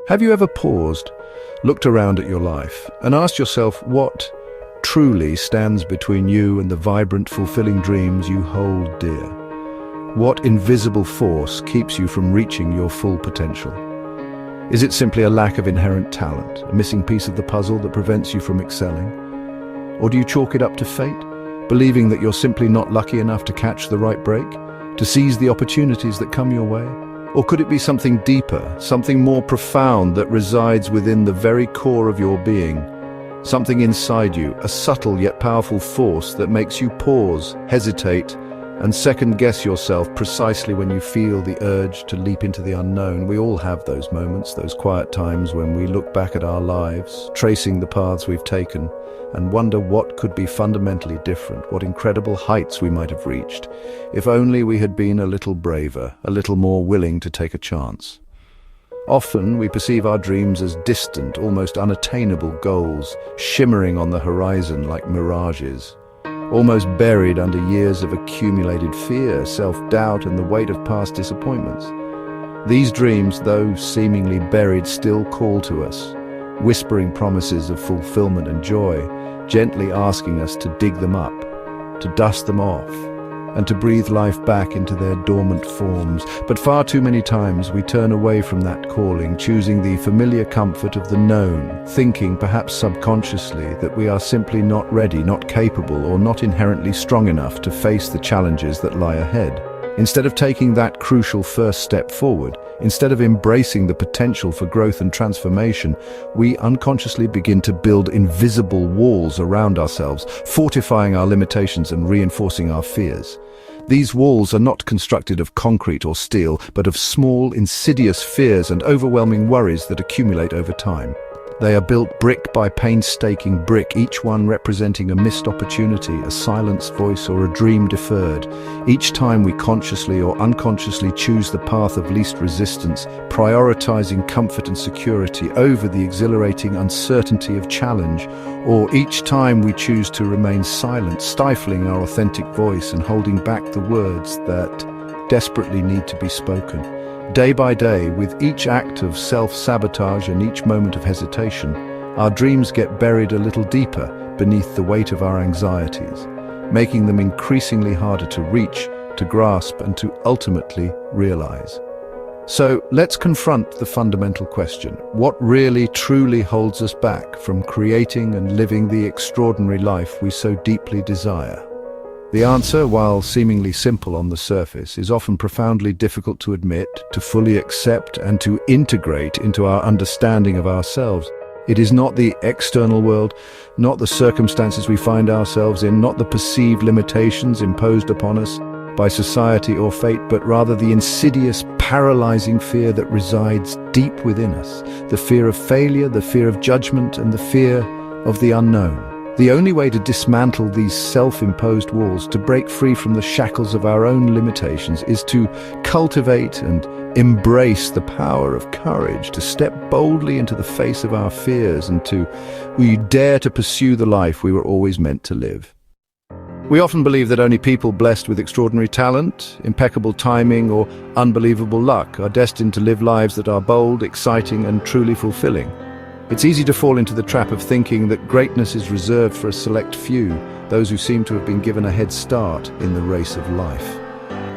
Have you ever paused, looked around at your life, and asked yourself what truly stands between you and the vibrant, fulfilling dreams you hold dear? What invisible force keeps you from reaching your full potential? Is it simply a lack of inherent talent, a missing piece of the puzzle that prevents you from excelling? Or do you chalk it up to fate, believing that you're simply not lucky enough to catch the right break, to seize the opportunities that come your way? Or could it be something deeper, something more profound that resides within the very core of your being? Something inside you, a subtle yet powerful force that makes you pause, hesitate, and second-guess yourself precisely when you feel the urge to leap into the unknown. We all have those moments, those quiet times when we look back at our lives, tracing the paths we've taken, and wonder what could be fundamentally different, what incredible heights we might have reached, if only we had been a little braver, a little more willing to take a chance. Often we perceive our dreams as distant, almost unattainable goals, shimmering on the horizon like mirages, almost buried under years of accumulated fear, self-doubt, and the weight of past disappointments. These dreams, though seemingly buried, still call to us, whispering promises of fulfillment and joy, gently asking us to dig them up, to dust them off, and to breathe life back into their dormant forms. But far too many times we turn away from that calling, choosing the familiar comfort of the known, thinking, perhaps subconsciously, that we are simply not ready, not capable, or not inherently strong enough to face the challenges that lie ahead. Instead of taking that crucial first step forward, instead of embracing the potential for growth and transformation, we unconsciously begin to build invisible walls around ourselves, fortifying our limitations and reinforcing our fears. These walls are not constructed of concrete or steel, but of small, insidious fears and overwhelming worries that accumulate over time. They are built brick by painstaking brick, each one representing a missed opportunity, a silenced voice, or a dream deferred. Each time we consciously or unconsciously choose the path of least resistance, prioritizing comfort and security over the exhilarating uncertainty of challenge, or each time we choose to remain silent, stifling our authentic voice and holding back the words that desperately need to be spoken. Day by day, with each act of self-sabotage and each moment of hesitation, our dreams get buried a little deeper beneath the weight of our anxieties, making them increasingly harder to reach, to grasp, and to ultimately realize. So let's confront the fundamental question: what really, truly holds us back from creating and living the extraordinary life we so deeply desire? The answer, while seemingly simple on the surface, is often profoundly difficult to admit, to fully accept, and to integrate into our understanding of ourselves. It is not the external world, not the circumstances we find ourselves in, not the perceived limitations imposed upon us by society or fate, but rather the insidious, paralyzing fear that resides deep within us. The fear of failure, the fear of judgment, and the fear of the unknown. The only way to dismantle these self-imposed walls, to break free from the shackles of our own limitations, is to cultivate and embrace the power of courage, to step boldly into the face of our fears, and to dare to pursue the life we were always meant to live. We often believe that only people blessed with extraordinary talent, impeccable timing, or unbelievable luck are destined to live lives that are bold, exciting, and truly fulfilling. It's easy to fall into the trap of thinking that greatness is reserved for a select few, those who seem to have been given a head start in the race of life.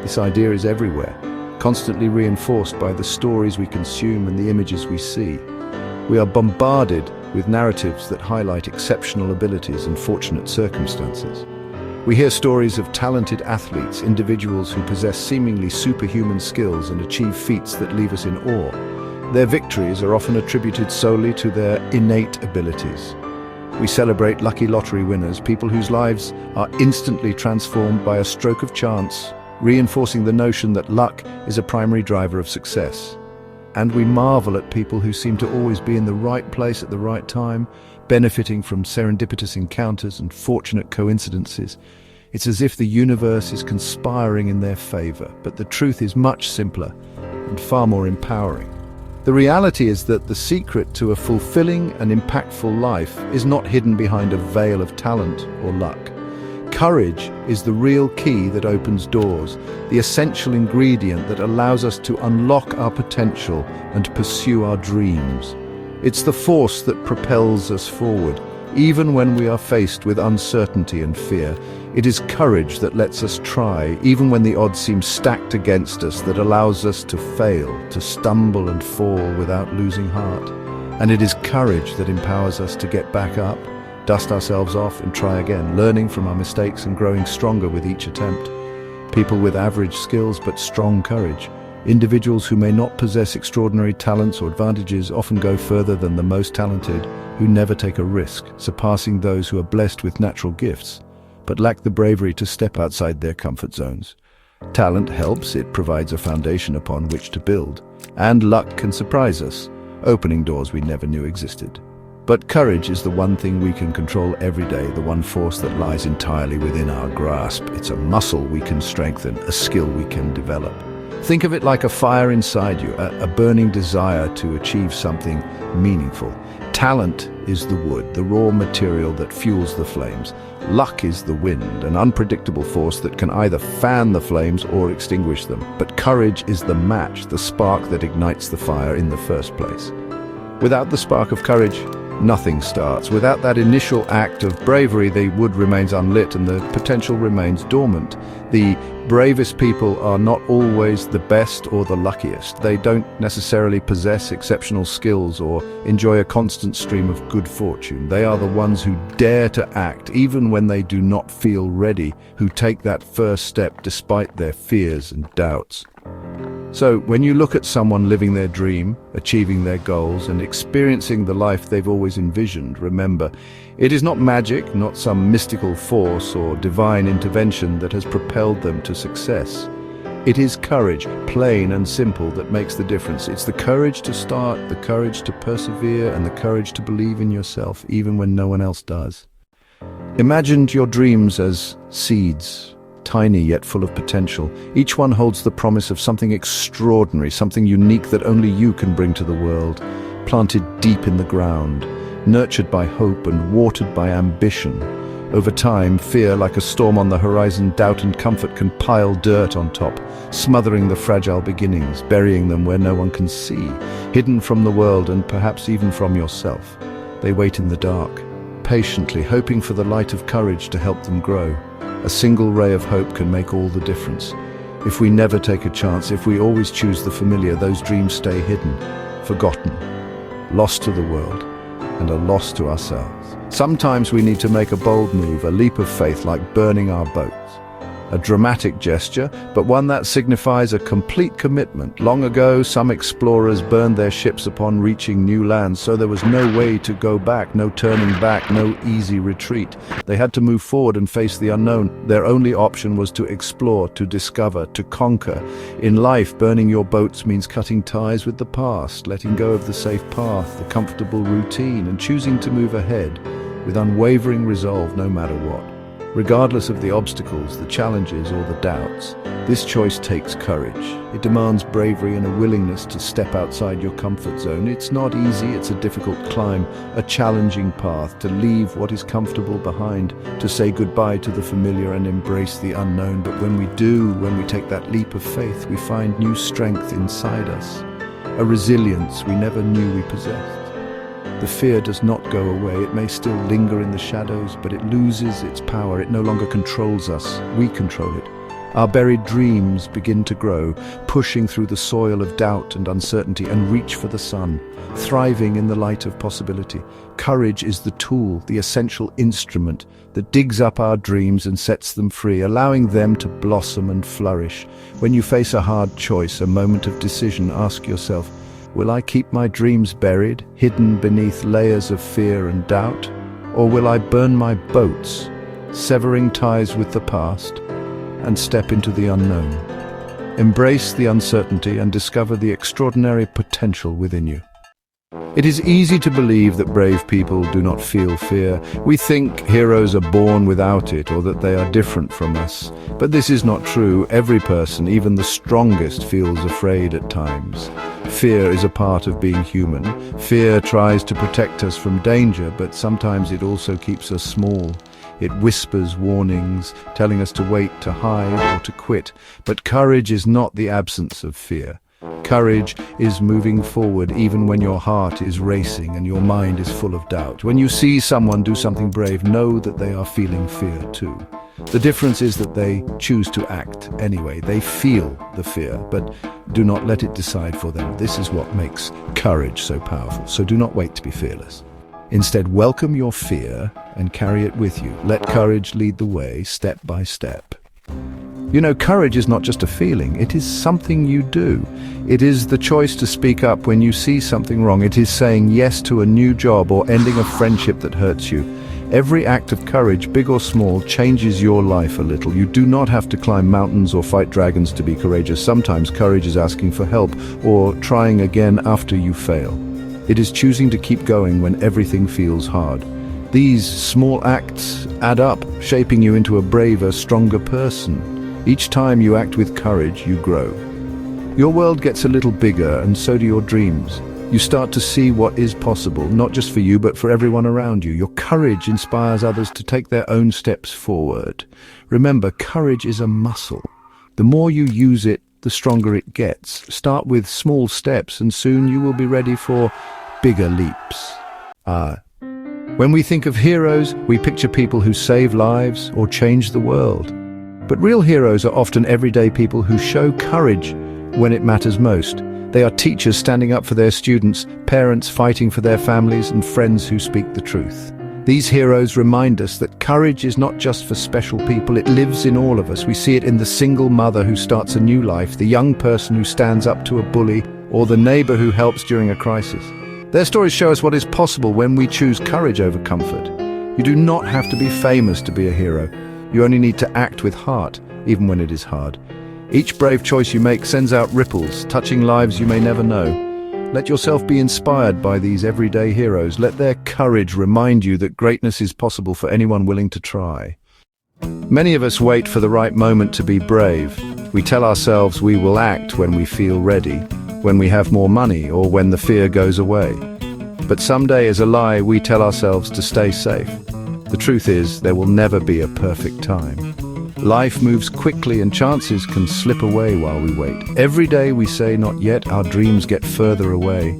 This idea is everywhere, constantly reinforced by the stories we consume and the images we see. We are bombarded with narratives that highlight exceptional abilities and fortunate circumstances. We hear stories of talented athletes, individuals who possess seemingly superhuman skills and achieve feats that leave us in awe. Their victories are often attributed solely to their innate abilities. We celebrate lucky lottery winners, people whose lives are instantly transformed by a stroke of chance, reinforcing the notion that luck is a primary driver of success. And we marvel at people who seem to always be in the right place at the right time, benefiting from serendipitous encounters and fortunate coincidences. It's as if the universe is conspiring in their favor, but the truth is much simpler and far more empowering. The reality is that the secret to a fulfilling and impactful life is not hidden behind a veil of talent or luck. Courage is the real key that opens doors, the essential ingredient that allows us to unlock our potential and pursue our dreams. It's the force that propels us forward, even when we are faced with uncertainty and fear. It is courage that lets us try, even when the odds seem stacked against us, that allows us to fail, to stumble and fall without losing heart. And it is courage that empowers us to get back up, dust ourselves off and try again, learning from our mistakes and growing stronger with each attempt. People with average skills but strong courage, individuals who may not possess extraordinary talents or advantages, often go further than the most talented, who never take a risk, surpassing those who are blessed with natural gifts, but lack the bravery to step outside their comfort zones. Talent helps, it provides a foundation upon which to build, and luck can surprise us, opening doors we never knew existed. But courage is the one thing we can control every day, the one force that lies entirely within our grasp. It's a muscle we can strengthen, a skill we can develop. Think of it like a fire inside you, a burning desire to achieve something meaningful. Talent is the wood, the raw material that fuels the flames. Luck is the wind, an unpredictable force that can either fan the flames or extinguish them. But courage is the match, the spark that ignites the fire in the first place. Without the spark of courage, nothing starts. Without that initial act of bravery, the wood remains unlit and the potential remains dormant. The bravest people are not always the best or the luckiest. They don't necessarily possess exceptional skills or enjoy a constant stream of good fortune. They are the ones who dare to act even when they do not feel ready, who take that first step despite their fears and doubts. So, when you look at someone living their dream, achieving their goals, and experiencing the life they've always envisioned, remember, it is not magic, not some mystical force or divine intervention that has propelled them to success. It is courage, plain and simple, that makes the difference. It's the courage to start, the courage to persevere, and the courage to believe in yourself, even when no one else does. Imagine your dreams as seeds, tiny yet full of potential. Each one holds the promise of something extraordinary, something unique that only you can bring to the world, planted deep in the ground, nurtured by hope and watered by ambition. Over time, fear, like a storm on the horizon, doubt and comfort can pile dirt on top, smothering the fragile beginnings, burying them where no one can see, hidden from the world and perhaps even from yourself. They wait in the dark, patiently, hoping for the light of courage to help them grow. A single ray of hope can make all the difference. If we never take a chance, if we always choose the familiar, those dreams stay hidden, forgotten, lost to the world, and are lost to ourselves. Sometimes we need to make a bold move, a leap of faith, like burning our boats. A dramatic gesture, but one that signifies a complete commitment. Long ago, some explorers burned their ships upon reaching new lands, so there was no way to go back, no turning back, no easy retreat. They had to move forward and face the unknown. Their only option was to explore, to discover, to conquer. In life, burning your boats means cutting ties with the past, letting go of the safe path, the comfortable routine, and choosing to move ahead with unwavering resolve no matter what. Regardless of the obstacles, the challenges, or the doubts, this choice takes courage. It demands bravery and a willingness to step outside your comfort zone. It's not easy, it's a difficult climb, a challenging path, to leave what is comfortable behind, to say goodbye to the familiar and embrace the unknown. But when we do, when we take that leap of faith, we find new strength inside us, a resilience we never knew we possessed. The fear does not go away. It may still linger in the shadows, but it loses its power. It no longer controls us. We control it. Our buried dreams begin to grow, pushing through the soil of doubt and uncertainty, and reach for the sun, thriving in the light of possibility. Courage is the tool, the essential instrument that digs up our dreams and sets them free, allowing them to blossom and flourish. When you face a hard choice, a moment of decision, ask yourself, will I keep my dreams buried, hidden beneath layers of fear and doubt? Or will I burn my boats, severing ties with the past, and step into the unknown? Embrace the uncertainty and discover the extraordinary potential within you. It is easy to believe that brave people do not feel fear. We think heroes are born without it, or that they are different from us. But this is not true. Every person, even the strongest, feels afraid at times. Fear is a part of being human. Fear tries to protect us from danger, but sometimes it also keeps us small. It whispers warnings, telling us to wait, to hide, or to quit. But courage is not the absence of fear. Courage is moving forward even when your heart is racing and your mind is full of doubt. When you see someone do something brave, know that they are feeling fear too. The difference is that they choose to act anyway. They feel the fear, but do not let it decide for them. This is what makes courage so powerful. So do not wait to be fearless. Instead, welcome your fear and carry it with you. Let courage lead the way, step by step. You know, courage is not just a feeling, it is something you do. It is the choice to speak up when you see something wrong. It is saying yes to a new job or ending a friendship that hurts you. Every act of courage, big or small, changes your life a little. You do not have to climb mountains or fight dragons to be courageous. Sometimes courage is asking for help or trying again after you fail. It is choosing to keep going when everything feels hard. These small acts add up, shaping you into a braver, stronger person. Each time you act with courage, you grow. Your world gets a little bigger, and so do your dreams. You start to see what is possible, not just for you, but for everyone around you. Your courage inspires others to take their own steps forward. Remember, courage is a muscle. The more you use it, the stronger it gets. Start with small steps, and soon you will be ready for bigger leaps. When we think of heroes, we picture people who save lives or change the world. But real heroes are often everyday people who show courage when it matters most. They are teachers standing up for their students, parents fighting for their families, and friends who speak the truth. These heroes remind us that courage is not just for special people, it lives in all of us. We see it in the single mother who starts a new life, the young person who stands up to a bully, or the neighbor who helps during a crisis. Their stories show us what is possible when we choose courage over comfort. You do not have to be famous to be a hero. You only need to act with heart, even when it is hard. Each brave choice you make sends out ripples, touching lives you may never know. Let yourself be inspired by these everyday heroes. Let their courage remind you that greatness is possible for anyone willing to try. Many of us wait for the right moment to be brave. We tell ourselves we will act when we feel ready, when we have more money, or when the fear goes away. But someday, as a lie, we tell ourselves to stay safe. The truth is, there will never be a perfect time. Life moves quickly and chances can slip away while we wait. Every day we say not yet, our dreams get further away.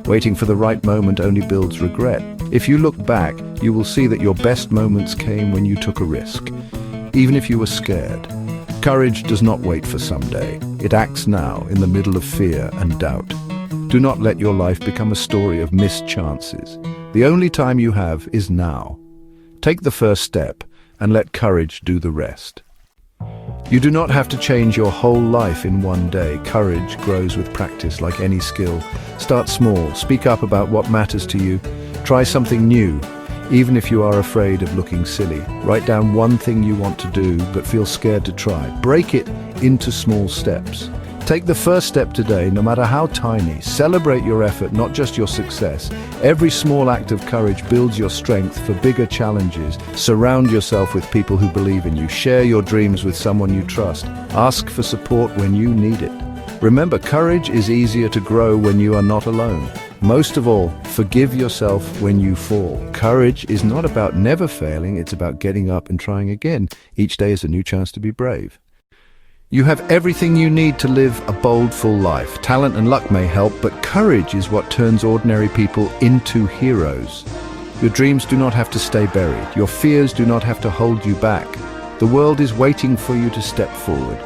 Waiting for the right moment only builds regret. If you look back, you will see that your best moments came when you took a risk, even if you were scared. Courage does not wait for someday. It acts now in the middle of fear and doubt. Do not let your life become a story of missed chances. The only time you have is now. Take the first step and let courage do the rest. You do not have to change your whole life in one day. Courage grows with practice like any skill. Start small, speak up about what matters to you. Try something new, even if you are afraid of looking silly. Write down one thing you want to do but feel scared to try. Break it into small steps. Take the first step today, no matter how tiny. Celebrate your effort, not just your success. Every small act of courage builds your strength for bigger challenges. Surround yourself with people who believe in you. Share your dreams with someone you trust. Ask for support when you need it. Remember, courage is easier to grow when you are not alone. Most of all, forgive yourself when you fall. Courage is not about never failing, it's about getting up and trying again. Each day is a new chance to be brave. You have everything you need to live a bold, full life. Talent and luck may help, but courage is what turns ordinary people into heroes. Your dreams do not have to stay buried. Your fears do not have to hold you back. The world is waiting for you to step forward.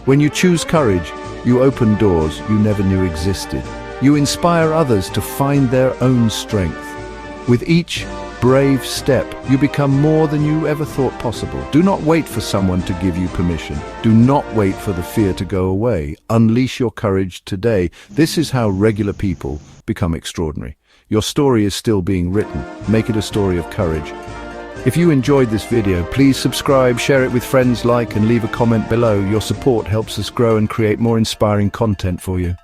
When you choose courage, you open doors you never knew existed. You inspire others to find their own strength. With each brave step, you become more than you ever thought possible. Do not wait for someone to give you permission. Do not wait for the fear to go away. Unleash your courage today. This is how regular people become extraordinary. Your story is still being written. Make it a story of courage. If you enjoyed this video, please subscribe, share it with friends, like, and leave a comment below. Your support helps us grow and create more inspiring content for you.